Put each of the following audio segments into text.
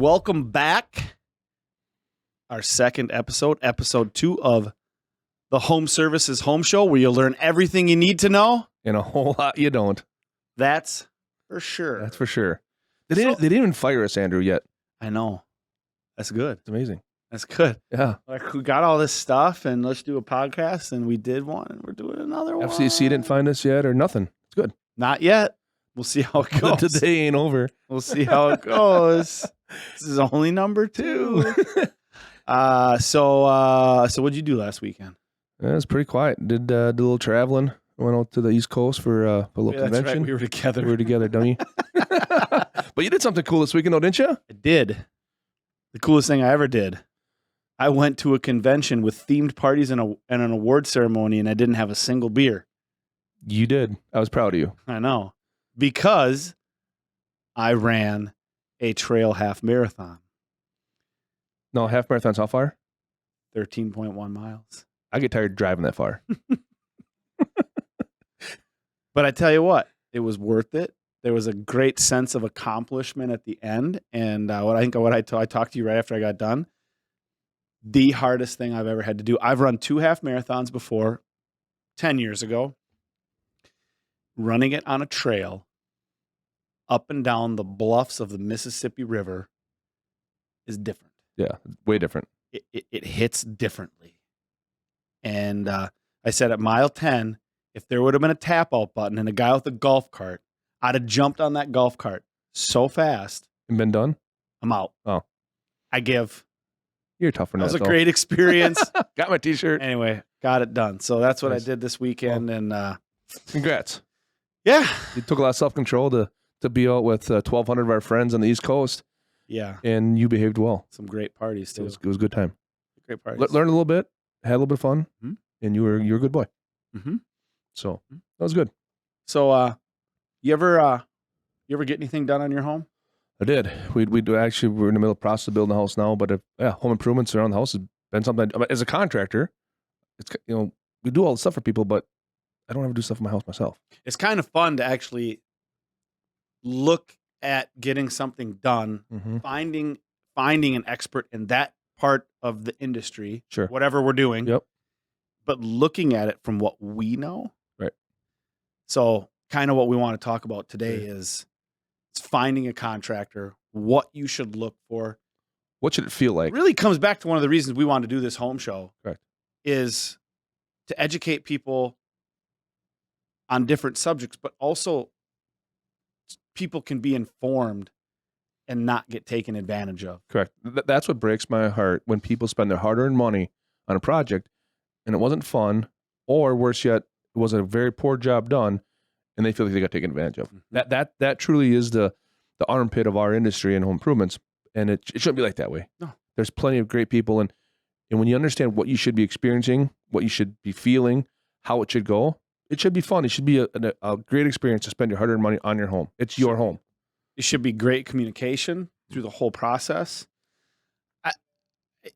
Welcome back. Our second episode, episode 2 of the Home Services Home Show, where you'll learn everything you need to know. And a whole lot you don't. That's for sure. That's for sure. They didn't even fire us, Andrew, yet. I know. That's good. It's amazing. That's good. Yeah. Like, we got all this stuff, and let's do a podcast, and we did one, and we're doing another one. FCC didn't find us yet or nothing. It's good. Not yet. We'll see how it goes. Today ain't over. We'll see how it goes. This is only number 2. So what'd you do last weekend? Yeah, it was pretty quiet. Did a little traveling. Went out to the East Coast for a little convention. That's right. We were together. We were together, don't you? But you did something cool this weekend, though, didn't you? I did. The coolest thing I ever did. I went to a convention with themed parties and an award ceremony, and I didn't have a single beer. You did. I was proud of you. I know. Because I ran a trail half marathon. No, half marathon's how far? 13.1 miles. I get tired driving that far. But I tell you what, it was worth it. There was a great sense of accomplishment at the end. And I talked to you right after I got done. The hardest thing I've ever had to do. I've run 2 half marathons before, 10 years ago. Running it on a trail up and down the bluffs of the Mississippi River is different. Yeah, way different. It hits differently. And I said at mile 10, if there would have been a tap out button and a guy with a golf cart, I'd have jumped on that golf cart so fast. And been done? I'm out. Oh. I give. You're tougher than that. That was a great experience. Got my t-shirt. Anyway, got it done. So that's what Nice. I did this weekend. Well, and congrats. Yeah. You took a lot of self-control to be out with 1,200 of our friends on the East Coast. Yeah. And you behaved well. Some great parties, too. It was a good time. Great parties. Learned a little bit, had a little bit of fun, and you were a good boy. Mm-hmm. So that was good. So you ever get anything done on your home? I did. We do actually. We're in the middle of the process of building a house now, but home improvements around the house has been something. As a contractor, it's we do all the stuff for people, but I don't ever do stuff in my house myself. It's kind of fun to actually look at getting something done, finding an expert in that part of the industry, Sure, whatever we're doing. Yep. But looking at it from what we know. Right. So kind of what we want to talk about today is finding a contractor, what you should look for. What should it feel like? It really comes back to one of the reasons we wanted to do this home show. Correct. Is to educate people on different subjects, but also people can be informed and not get taken advantage of. Correct. That's what breaks my heart when people spend their hard-earned money on a project and it wasn't fun, or worse yet, it was a very poor job done, and they feel like they got taken advantage of. That truly is the armpit of our industry and home improvements, and it shouldn't be like that way. No. There's plenty of great people, and when you understand what you should be experiencing, what you should be feeling, how it should go, it should be fun. It should be a great experience to spend your hard-earned money on your home. It's your home. It should be great communication through the whole process.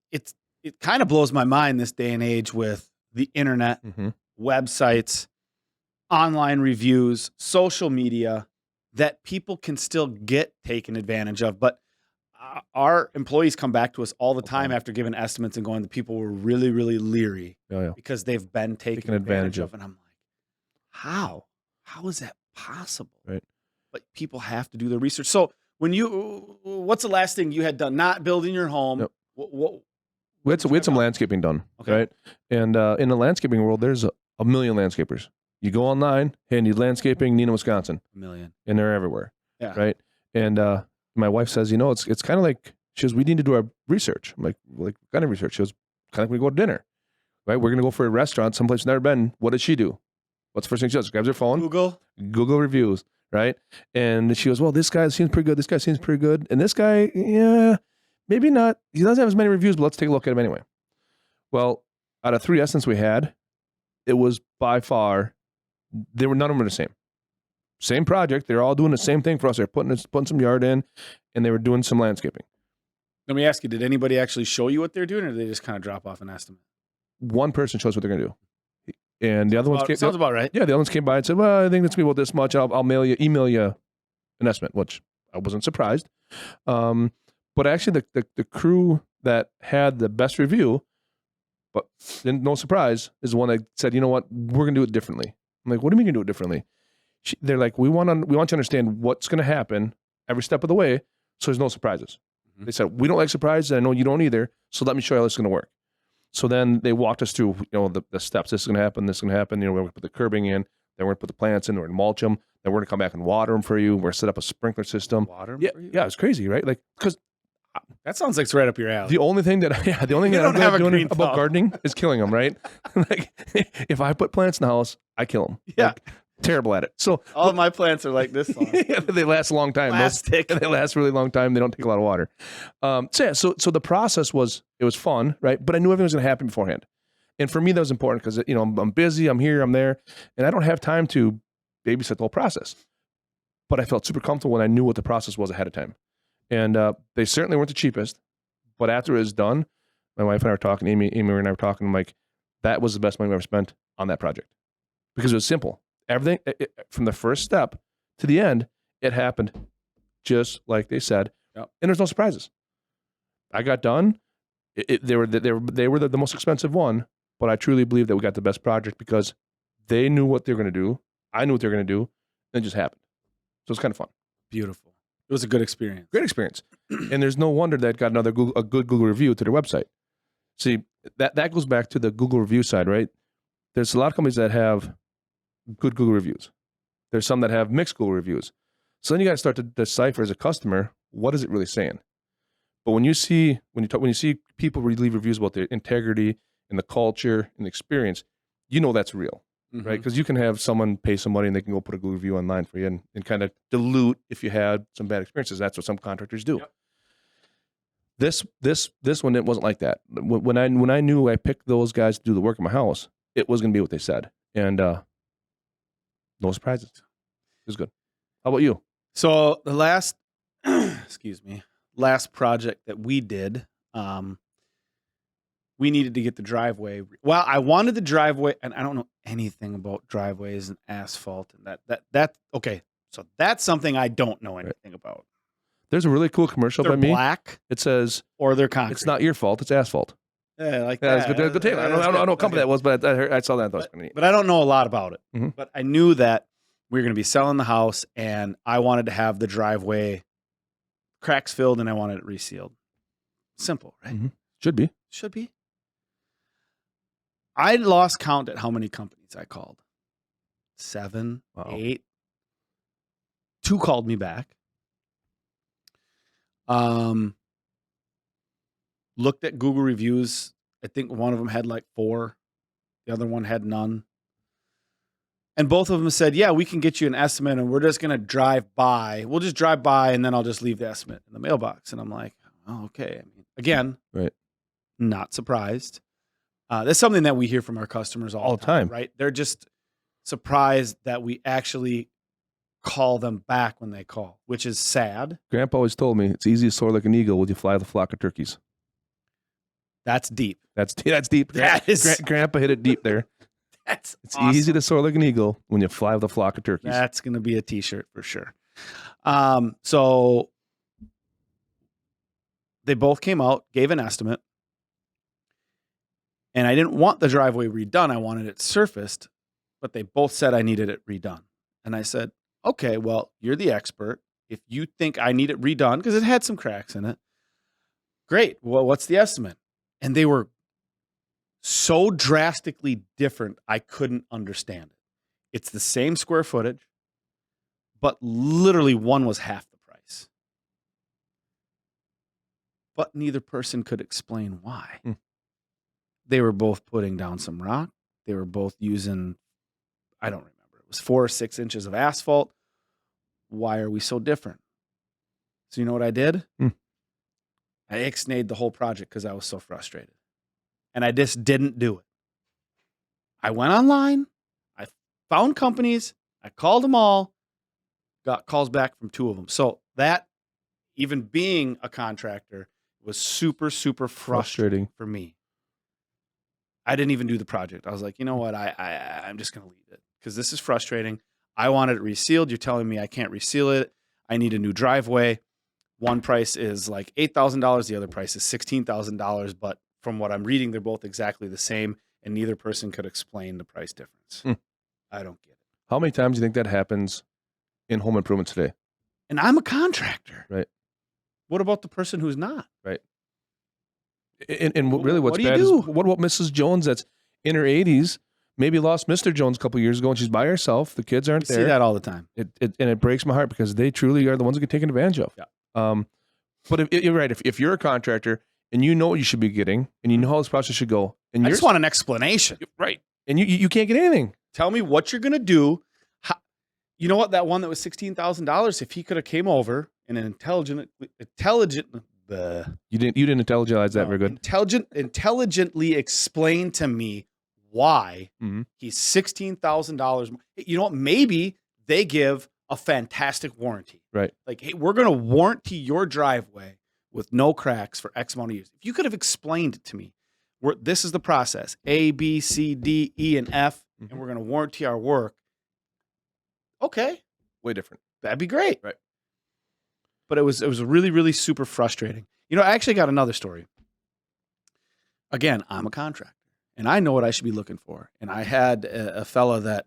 It kind of blows my mind this day and age with the internet, websites, online reviews, social media, that people can still get taken advantage of. But our employees come back to us all the time after giving estimates and going, the people were really, really leery because they've been taken advantage of. And I'm like, how? How is that possible? Right. But people have to do their research. So what's the last thing you had done? Not building your home. Yep. What We had some landscaping done, right? And in the landscaping world, there's a million landscapers. You go online, hey, I need landscaping, Neenah, Wisconsin. A million. And they're everywhere, right? And my wife says, it's kind of like, she goes, we need to do our research. I'm like, what kind of research? She goes, kind of like we go to dinner, right? We're going to go for a restaurant, someplace we've never been. What does she do? What's the first thing she does? Grabs her phone. Google reviews, right? And she goes, well, this guy seems pretty good. This guy seems pretty good. And this guy, maybe not. He doesn't have as many reviews, but let's take a look at him anyway. Well, out of 3 estimates we had, it was by far, none of them were the same. Same project. They're all doing the same thing for us. They're putting some yard in, and they were doing some landscaping. Let me ask you, did anybody actually show you what they're doing, or did they just kind of drop off an estimate? One person shows what they're going to do. And the other ones came, sounds about right. Yeah, the other ones came by and said, well, I think it's going to be about this much. I'll email you an estimate, which I wasn't surprised. But actually, the crew that had the best review, but then no surprise, is the one that said, you know what, we're gonna do it differently. I'm like, what do you mean you're gonna do it differently? They're like, we want to understand what's gonna happen every step of the way, so there's no surprises. Mm-hmm. They said, we don't like surprises, and I know you don't either, so let me show you how this is gonna work. So then they walked us through, the steps. This is gonna happen. This is gonna happen. We're gonna put the curbing in. Then we're gonna put the plants in. We're gonna mulch them. Then we're gonna come back and water them for you. We're gonna set up a sprinkler system. Water them for you? Yeah, it's crazy, right? Like, because that sounds like it's right up your alley. the only thing that I'm doing about gardening is killing them, right? Like, if I put plants in the house, I kill them. Yeah. Like, terrible at it. So all of my plants are like this long. Yeah, they last a long time. Plastic. They last a really long time. They don't take a lot of water. So the process was fun, right? But I knew everything was going to happen beforehand. And for me, that was important because, I'm busy, I'm here, I'm there, and I don't have time to babysit the whole process. But I felt super comfortable when I knew what the process was ahead of time. And they certainly weren't the cheapest. But after it was done, my wife and I were talking, Amy and I were talking, I'm like, that was the best money we ever spent on that project. Because it was simple. Everything, from the first step to the end, it happened just like they said. Yep. And there's no surprises. I got done. They were the most expensive one, but I truly believe that we got the best project because they knew what they were going to do. I knew what they were going to do, and it just happened. So it's kind of fun. Beautiful. It was a good experience. Great experience. And there's no wonder that got a good Google review to their website. See, that goes back to the Google review side, right? There's a lot of companies that have good Google reviews. There's some that have mixed Google reviews. So then you got to start to decipher as a customer, what is it really saying? But when you see people leave reviews about their integrity and the culture and the experience, that's real, mm-hmm. right? Because you can have someone pay some money and they can go put a Google review online for you and kind of dilute if you had some bad experiences. That's what some contractors do. Yep. This one, it wasn't like that. When I knew I picked those guys to do the work in my house, it was going to be what they said, and no surprises. It was good. How about you? So the last, last project that we did, we needed to get the driveway. Well, I wanted the driveway, and I don't know anything about driveways and asphalt, and that. Okay, so that's something I don't know anything about. There's a really cool commercial They're by me. Black, it says, or they're concrete. It's not your fault. It's asphalt. Yeah, like that. That's good tape. I don't know what company that was, but I saw that. I thought it was pretty neat. But I don't know a lot about it. Mm-hmm. But I knew that we were going to be selling the house, and I wanted to have the driveway cracks filled, and I wanted it resealed. Simple, right? Mm-hmm. Should be. I lost count at how many companies I called. 7, wow. 8. 2 called me back. Looked at Google reviews. I think one of them had like 4. The other one had none. And both of them said, yeah, we can get you an estimate and we're just going to drive by. We'll just drive by and then I'll just leave the estimate in the mailbox. And I'm like, oh, okay. I mean, again, right. Not surprised. That's something that we hear from our customers all the time, right? They're just surprised that we actually call them back when they call, which is sad. Grandpa always told me it's easy to soar like an eagle when you fly with a flock of turkeys. That's deep. That's deep. Grandpa hit it deep there. It's awesome. Easy to soar like an eagle when you fly with a flock of turkeys. That's going to be a t-shirt for sure. So they both came out, gave an estimate. And I didn't want the driveway redone. I wanted it surfaced, but they both said I needed it redone. And I said, okay, well, you're the expert. If you think I need it redone, because it had some cracks in it, great. Well, what's the estimate? And they were so drastically different, I couldn't understand it. It's the same square footage, but literally one was half the price. But neither person could explain why. They were both putting down some rock. They were both using, I don't remember, it was 4 or 6 inches of asphalt. Why are we so different? So you know what I did? I ixnayed the whole project because I was so frustrated. And I just didn't do it. I went online. I found companies. I called them all. Got calls back from 2 of them. So that, even being a contractor, was super, super frustrating for me. I didn't even do the project. I was like, you know what? I'm just going to leave it because this is frustrating. I wanted it resealed. You're telling me I can't reseal it. I need a new driveway. one price is like $8,000, the other price is $16,000, but from what I'm reading, they're both exactly the same, and neither person could explain the price difference. I don't get it. How many times do you think that happens in home improvement today? And I'm a contractor. Right. What about the person who's not? Right. And really what's What do you bad do? is, what about Mrs. Jones that's in her 80s, maybe lost Mr. Jones a couple years ago, and she's by herself. The kids aren't I there. see that all the time. And it breaks my heart because they truly are the ones that get taken advantage of. Yeah. But you're right. If you're a contractor and you know what you should be getting and you know how this process should go, and I just want an explanation. Right. And you can't get anything. Tell me what you're going to do. You know what? That one that was $16,000, if he could have came over in an intelligent, You didn't intelligize that very good. Intelligently explain to me why he's $16,000. You know what? Maybe they give a fantastic warranty. Right. Like, hey, we're going to warranty your driveway with no cracks for X amount of years. If you could have explained it to me, this is the process: A, B, C, D, E, and F, and we're going to warranty our work. Okay. Way different. That'd be great. Right. But it was really, really super frustrating. You know, I actually got another story. Again, I'm a contractor, and I know what I should be looking for. And I had a fella that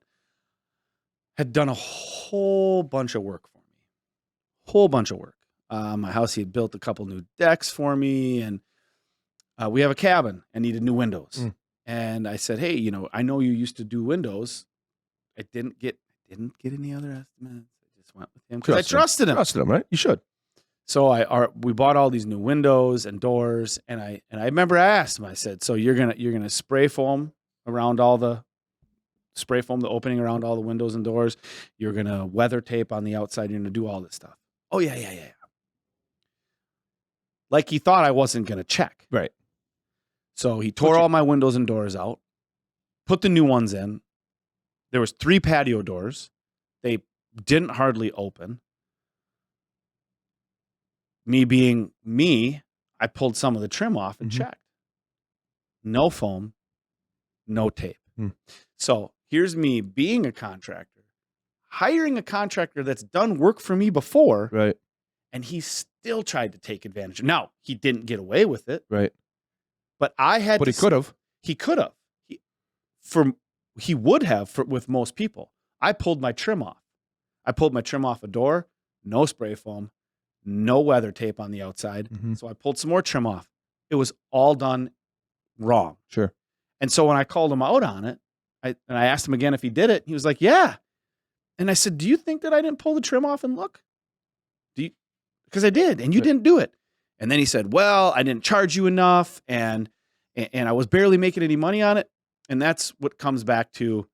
had done a whole bunch of work for me. Whole bunch of work. My house, he had built a couple new decks for me, and we have a cabin and needed new windows. And I said, hey, you know, I know you used to do windows. I didn't get any other estimates. I just went with him because I trusted him. Trusted him, right? You should. So we bought all these new windows and doors, and I remember I asked him. I said, so you're gonna spray foam around all the opening around all the windows and doors. You're gonna weather tape on the outside. You're gonna do all this stuff. Oh yeah. Like he thought I wasn't gonna check. Right. So he tore all my windows and doors out, put the new ones in. There was 3 patio doors. They didn't hardly open. Me being me, I pulled some of the trim off and checked. No foam, no tape. So here's me being a contractor, hiring a contractor that's done work for me before. Right. And he still tried to take advantage. Now, he didn't get away with it. Right. But he could have. He could have. He would have with most people. I pulled my trim off. I pulled my trim off a door, no spray foam, no weather tape on the outside. So I pulled some more trim off. It was all done wrong. Sure. And so when I called him out on it, I asked him again if he did it. He was like, yeah. And I said, do you think that I didn't pull the trim off and look? Because I did, and you didn't do it. And then he said, well, I didn't charge you enough, and I was barely making any money on it. And that's what comes back to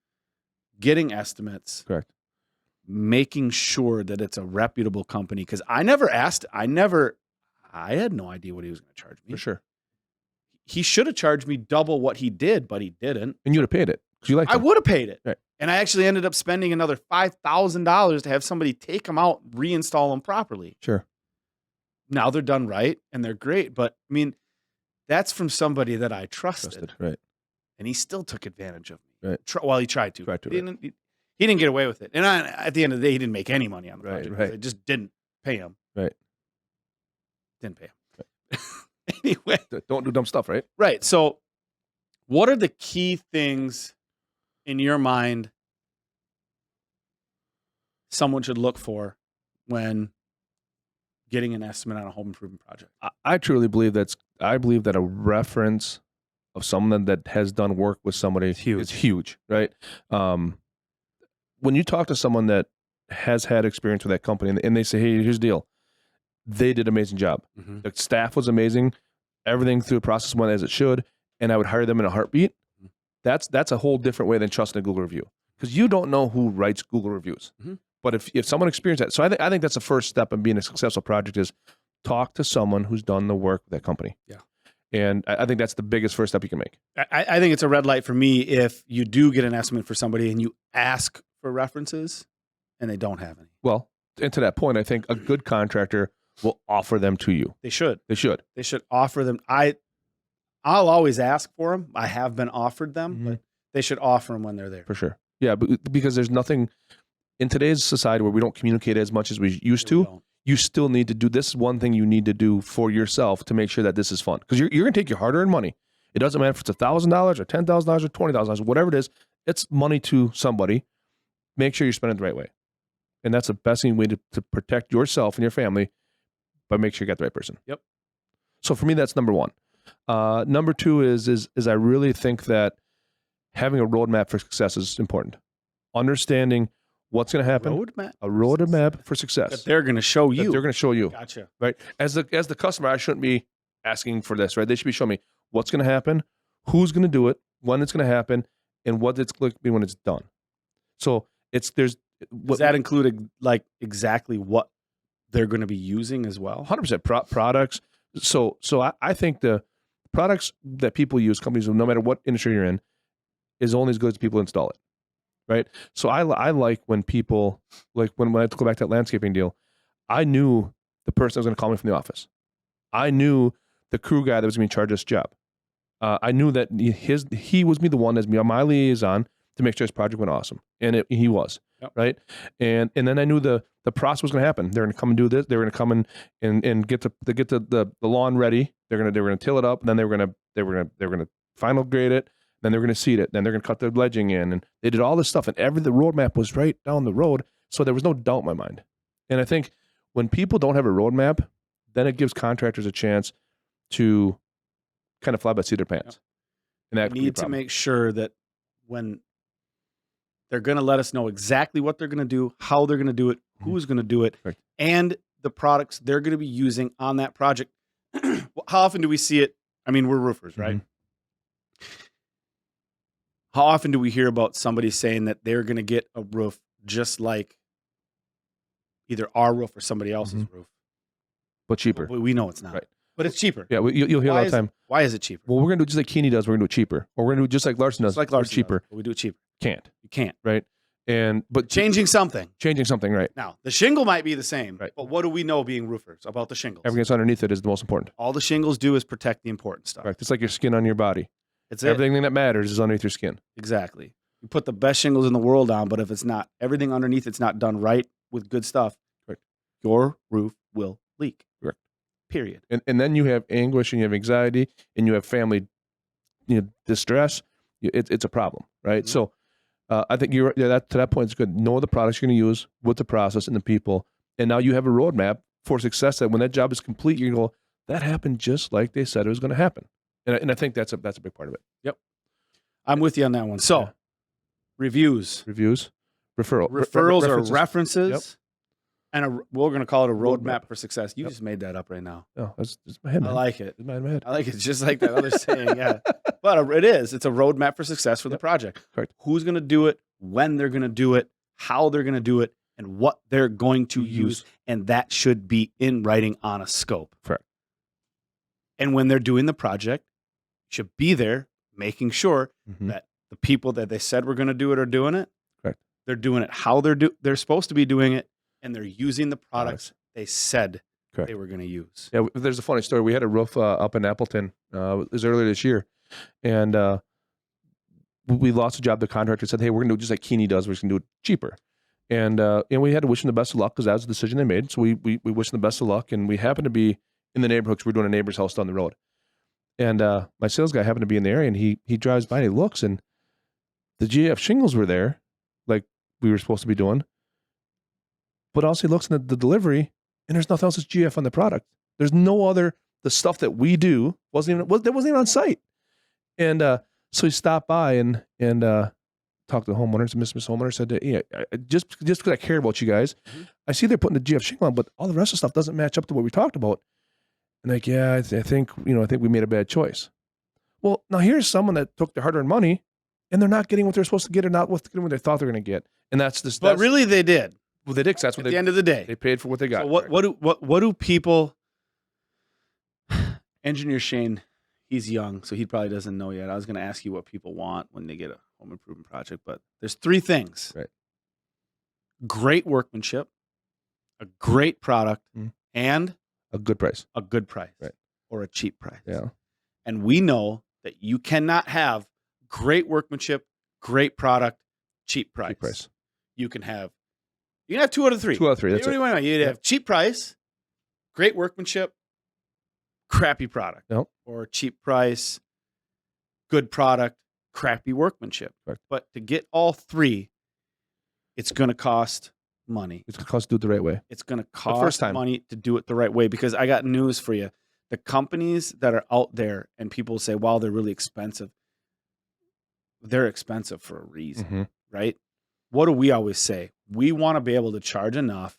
getting estimates. Correct. Making sure that it's a reputable company. Because I had no idea what he was going to charge me. For sure. He should have charged me double what he did, but he didn't. And you would have paid it. Because you liked I would have paid it. Right. And I actually ended up spending another $5,000 to have somebody take them out, reinstall them properly. Sure. Now they're done right and they're great. But I mean, that's from somebody that I trusted. Right. And he still took advantage of me. Right. Well, he tried to. He didn't get away with it. And at the end of the day, he didn't make any money on the project. Right. They just didn't pay him. Right. Didn't pay him. Right. Anyway. Don't do dumb stuff, right? Right. So what are the key things in your mind someone should look for when getting an estimate on a home improvement project? I truly believe that a reference of someone that has done work with somebody is huge, right? When you talk to someone that has had experience with that company and they say, hey, here's the deal. They did an amazing job. The staff was amazing. Everything through the process went as it should. And I would hire them in a heartbeat. That's a whole different way than trusting a Google review. Because you don't know who writes Google reviews. But if someone experienced that, so I think that's the first step in being a successful project is talk to someone who's done the work with that company. Yeah. And I think that's the biggest first step you can make. I think it's a red light for me if you do get an estimate for somebody and you ask for references and they don't have any. Well, and to that point, I think a good contractor will offer them to you. They should. They should. They should offer them. I'll always ask for them. I have been offered them, but they should offer them when they're there. For sure. Yeah, because there's nothing in today's society where we don't communicate as much as we used to. you still need to do this. Is one thing you need to do for yourself to make sure that this is fun, because you're going to take your hard-earned money. It doesn't matter if it's $1,000 or $10,000 or $20,000, whatever it is. It's money to somebody. Make sure you're spending it the right way, and that's the best thing way to protect yourself and your family, by make sure you got the right person. Yep. So for me, that's number one. Number two is I really think that having a roadmap for success is important. Understanding what's going to happen. A roadmap for success. That they're going to show you. They're going to show you. Gotcha. Right. As the customer, I shouldn't be asking for this, right? They should be showing me what's going to happen, who's going to do it, when it's going to happen, and what it's going to be when it's done. So does that include like exactly what they're going to be using as well? 100% products. So I think the products that people use, companies, no matter what industry you're in, is only as good as people install it. Right. So I like when people, like when I had to go back to that landscaping deal, I knew the person that was going to call me from the office. I knew the crew guy that was going to be in charge of this job. I knew that he was me the one as my liaison to make sure this project went awesome, and he was. Yep. Right. And then I knew the process was going to happen. They're going to come and do this. They were going to come and get the lawn ready. They were going to till it up, and then they were going to final grade it. Then they're going to seed it. Then they're going to cut the ledging in, and they did all this stuff. And the roadmap was right down the road, so there was no doubt in my mind. And I think when people don't have a roadmap, then it gives contractors a chance to kind of fly by the seat of their pants. And that need to make sure that when they're going to let us know exactly what they're going to do, how they're going to do it, who's going to do it, right, and the products they're going to be using on that project. How often do we see it? I mean, we're roofers, right? How often do we hear about somebody saying that they're going to get a roof just like either our roof or somebody else's roof? But cheaper. We know it's not. Right. But it's cheaper. Yeah, you'll hear all the time. Why is it cheaper? Well, we're going to do just like Keeney does. We're going to do it cheaper. Or we're going to do just like Larson does. Just like Larson cheaper. Does, but we do it cheaper. You can't. Right? But changing something, right? Now, the shingle might be the same, right, but what do we know being roofers about the shingles? Everything that's underneath it is the most important. All the shingles do is protect the important stuff. Right. It's like your skin on your body. It's everything that matters is underneath your skin. Exactly. You put the best shingles in the world on, but if it's not, everything underneath it's not done right with good stuff, right, your roof will leak. Correct. Period. And then you have anguish and you have anxiety and you have family, distress. It's a problem, right? Mm-hmm. So I think to that point, it's good. Know the products you're going to use, with the process and the people, and now you have a roadmap for success. That when that job is complete, you go, that happened just like they said it was going to happen. And I think that's a big part of it. Yep, I'm with you on that one. So, reviews, referrals are references. Yep. And we're going to call it a roadmap for success. You just made that up right now. Oh, that's my head, man. I like it. It's my head. I like it just like that other saying, yeah. But it is. It's a roadmap for success for the project. Correct. Who's going to do it, when they're going to do it, how they're going to do it, and what they're going to use. And that should be in writing on a scope. Correct. And when they're doing the project, should be there making sure that the people that they said were going to do it are doing it. Correct. They're doing it how they're supposed to be doing it. And they're using the products they said they were going to use. Yeah, there's a funny story. We had a roof up in Appleton. It was earlier this year. And we lost a job. The contractor said, hey, we're going to do it just like Keeney does. We're just going to do it cheaper. And we had to wish them the best of luck because that was the decision they made. So we wish them the best of luck. And we happened to be in the neighborhood because we're doing a neighbor's house down the road. And my sales guy happened to be in the area, and he drives by and he looks, and the GF shingles were there like we were supposed to be doing. But also he looks at the delivery, and there's nothing else that's GF on the product. There's no other, the stuff that we do wasn't even on site. And so he stopped by and talked to the homeowners, and Miss Homeowner said, yeah, just because I care about you guys, I see they're putting the GF shingle on, but all the rest of the stuff doesn't match up to what we talked about. And like, yeah, I think we made a bad choice. Well, now here's someone that took their hard-earned money, and they're not getting what they're supposed to get, or not getting what they thought they were going to get. And that's this. But really, they did. Well, they did. That's what at the end of the day, they paid for what they got. So what do people? Engineer Shane, he's young, so he probably doesn't know yet. I was going to ask you what people want when they get a home improvement project, but there's three things: right, great workmanship, a great product, and a good price. A good price, right, or a cheap price. Yeah, and we know that you cannot have great workmanship, great product, cheap price. Cheap price. You can have You can have 2 out of 3. 2 out of 3. That's it. You'd have cheap price, great workmanship, crappy product. Nope. Or cheap price, good product, crappy workmanship. Correct. But to get all 3, it's going to cost money. It's going to cost to do it the right way. It's going to cost money to do it the right way, because I got news for you. The companies that are out there, and people say, wow, they're really expensive. They're expensive for a reason, right? What do we always say? We want to be able to charge enough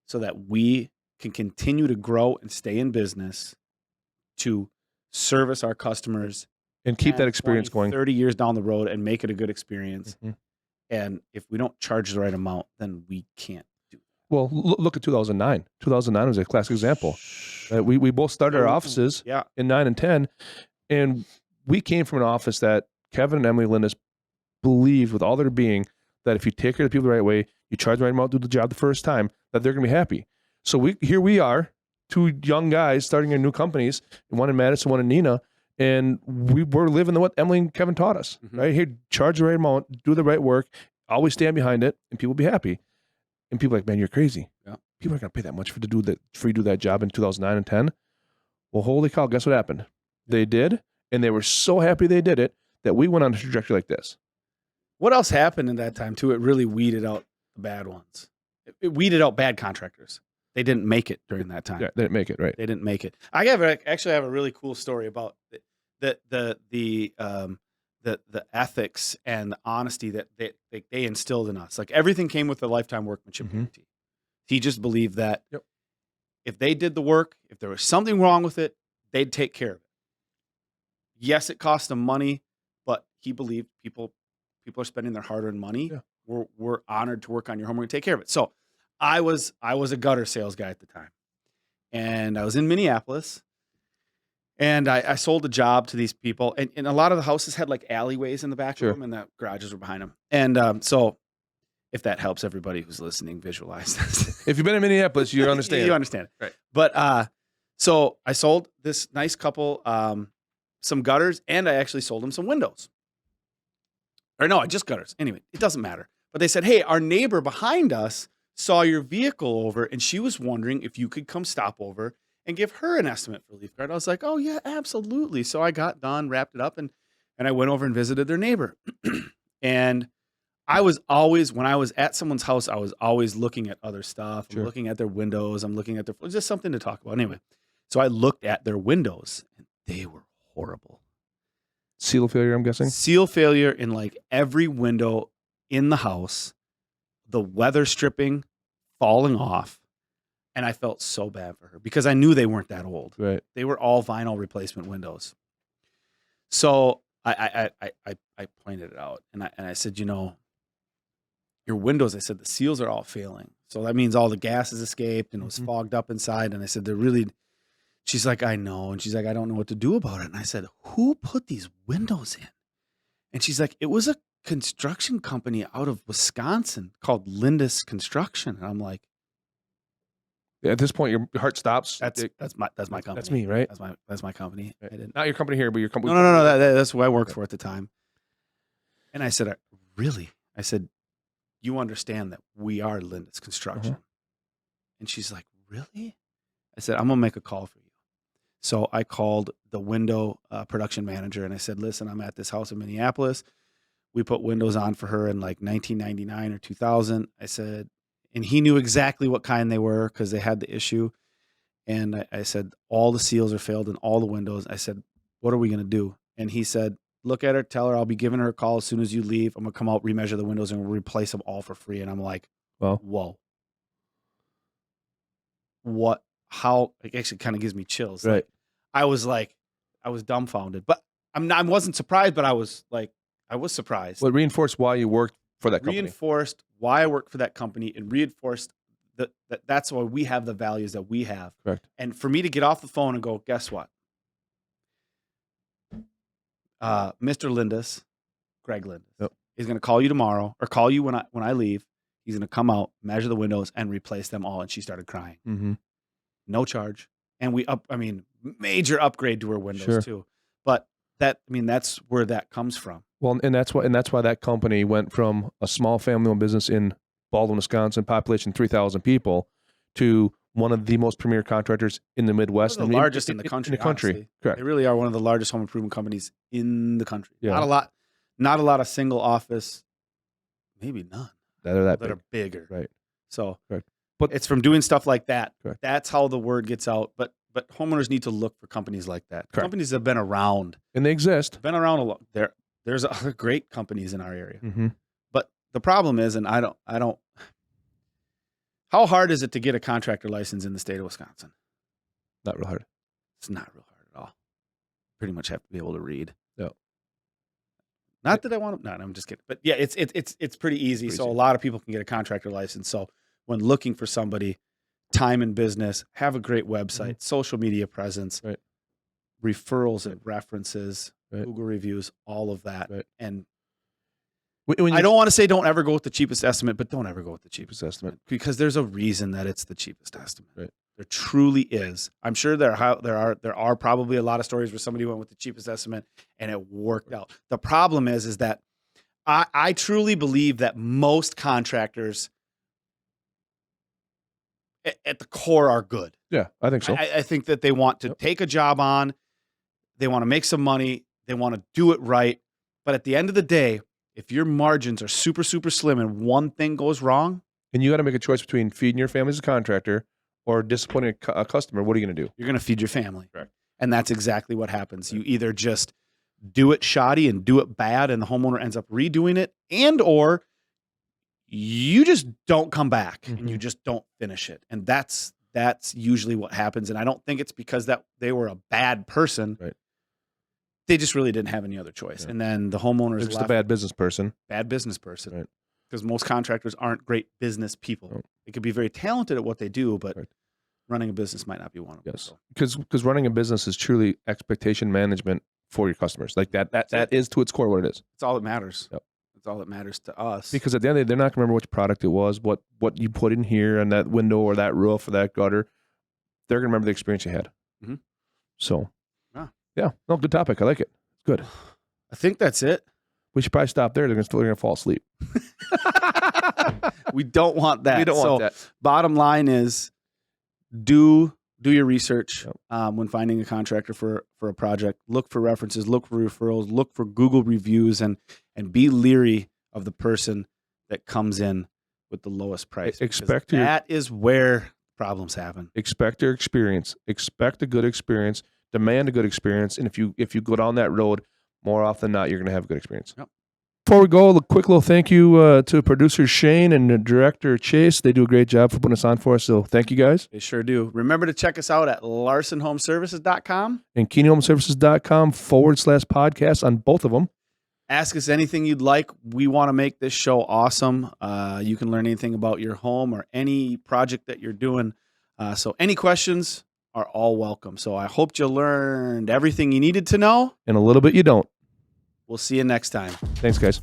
so that we can continue to grow and stay in business to service our customers and keep that experience 20, going 30 years down the road and make it a good experience. And if we don't charge the right amount, then we can't do it. Well, look at 2009. 2009 was a classic example. We both started our offices in 9 and 10, and we came from an office that Kevin and Emily Lindis believed with all their being that if you take care of the people the right way, you charge the right amount, do the job the first time, that they're going to be happy. So here we are, 2 young guys starting our new companies, one in Madison, one in Neenah, and we're living what Emily and Kevin taught us, right? Here, charge the right amount, do the right work, always stand behind it, and people will be happy. And people are like, man, you're crazy. Yeah. People aren't going to pay that much for you to do that job in 2009 and 10. Well, holy cow, guess what happened? They did, and they were so happy they did it that we went on a trajectory like this. What else happened in that time, too? It really weeded out the bad ones. It weeded out bad contractors. They didn't make it during that time. Yeah, they didn't make it, right? They didn't make it. I actually have a really cool story about the ethics and the honesty that they instilled in us. Like, everything came with the lifetime workmanship guarantee. He just believed that if they did the work, if there was something wrong with it, they'd take care of it. Yes, it cost them money, but he believed people are spending their hard-earned money. Yeah. We're honored to work on your home. We're going to take care of it. So I was a gutter sales guy at the time, and I was in Minneapolis, and I sold a job to these people, and a lot of the houses had like alleyways in the back of them, and the garages were behind them. And so if that helps everybody who's listening visualize this. If you've been in Minneapolis, you understand. You understand it. Right. But so I sold this nice couple some gutters, and I actually sold them some windows. Or no, just gutters. Anyway, it doesn't matter. But they said, hey, our neighbor behind us saw your vehicle over, and she was wondering if you could come stop over and give her an estimate for leaf guard. I was like, oh, yeah, absolutely. So I got done, wrapped it up, and I went over and visited their neighbor. And I was always, when I was at someone's house, I was always looking at other stuff. I'm looking at their windows. I'm looking at their, just something to talk about. Anyway, so I looked at their windows, and they were horrible. Seal failure, I'm guessing? Seal failure in like every window in the house, the weather stripping falling off, and I felt so bad for her because I knew they weren't that old. Right. They were all vinyl replacement windows. So I pointed it out, and I said, you know, your windows, I said, the seals are all failing. So that means all the gas has escaped and it was fogged up inside. And I said, they're really, she's like, I know. And she's like, I don't know what to do about it. And I said, who put these windows in? And she's like, it was a construction company out of Wisconsin called Lindis Construction. And I'm like, at this point, your heart stops. That's my company. That's me, right? That's my company. Right. I didn't. Not your company here, but your company. No. That's who I worked for at the time. And I said, really? I said, you understand that we are Lindis Construction. And she's like, really? I said, I'm going to make a call for you. So I called the window production manager, and I said, listen, I'm at this house in Minneapolis. We put windows on for her in like 1999 or 2000. I said, and he knew exactly what kind they were because they had the issue. And I said, all the seals are failed in all the windows. I said, what are we going to do? And he said, look at her, tell her I'll be giving her a call as soon as you leave. I'm going to come out, remeasure the windows, and replace them all for free. And I'm like, whoa. What? How? It actually kind of gives me chills. Right. Like, I was dumbfounded. But I wasn't surprised, but I was surprised. Well, it reinforced why you worked for that company. Reinforced why I worked for that company, and reinforced that's why we have the values that we have. Correct. And for me to get off the phone and go, guess what? Mr. Lindis, Greg Lindis, is going to call you tomorrow, or call you when I leave. He's going to come out, measure the windows, and replace them all. And she started crying. No charge. And major upgrade to her windows too. But that's where that comes from. Well, and that's why that company went from a small family-owned business in Baldwin, Wisconsin, population 3,000 people, to one of the most premier contractors in the Midwest. One of the largest in the country. Honestly. Correct. They really are one of the largest home improvement companies in the country. Yeah. Not a lot of single office, maybe none. That are that are bigger. Right. So Correct. But it's from doing stuff like that. Correct. That's how the word gets out. But homeowners need to look for companies like that. Correct. Companies that have been around. And they exist. Been around a lot. There's other great companies in our area. Mm-hmm. But the problem is, and I don't. How hard is it to get a contractor license in the state of Wisconsin? Not real hard. It's not real hard at all. Pretty much have to be able to read. No. Not that I want to. No, I'm just kidding. But yeah, it's pretty easy. So a lot of people can get a contractor license. So when looking for somebody, time in business, have a great website, social media presence, right, referrals and references, right, Google reviews, all of that. Right. And I don't want to say don't ever go with the cheapest estimate, but don't ever go with the cheapest estimate, because there's a reason that it's the cheapest estimate. Right. There truly is. I'm sure there are probably a lot of stories where somebody went with the cheapest estimate and it worked out. The problem is that I truly believe that most contractors at the core are good. Yeah, I think so. I think that they want to take a job on, they want to make some money, they want to do it right. But at the end of the day, if your margins are super, super slim and one thing goes wrong, and you got to make a choice between feeding your family as a contractor or disappointing a customer, what are you going to do? You're going to feed your family. Correct. And that's exactly what happens. You either just do it shoddy and do it bad and the homeowner ends up redoing it, and or you just don't come back and you just don't finish it. And that's usually what happens. And I don't think it's because that they were a bad person. Right. They just really didn't have any other choice. Yeah. And then the homeowners just a bad business person. Bad business person. Right. Because most contractors aren't great business people. No. They could be very talented at what they do, but running a business might not be one of them. Yes. Because running a business is truly expectation management for your customers. Like that is to its core what it is. It's all that matters. Yep. It's all that matters to us. Because at the end of the day, they're not going to remember which product it was, what you put in here and that window or that roof or that gutter. They're going to remember the experience you had. Mm-hmm. So, yeah. No, good topic. I like it. Good. I think that's it. We should probably stop there. They're going to fall asleep. We don't want that. We don't want that. Bottom line is do your research when finding a contractor for a project. Look for references, look for referrals, look for Google reviews, and be leery of the person that comes in with the lowest price. That is where problems happen. Expect their experience. Expect a good experience. Demand a good experience. And if you go down that road, more often than not, you're going to have a good experience. Yep. Before we go, a quick little thank you to producer Shane and director Chase. They do a great job for putting us on for us. So thank you guys. They sure do. Remember to check us out at larsonhomeservices.com and keeneyhomeservices.com/podcast on both of them. Ask us anything you'd like. We want to make this show awesome. You can learn anything about your home or any project that you're doing. So any questions are all welcome. So I hope you learned everything you needed to know. And a little bit you don't. We'll see you next time. Thanks, guys.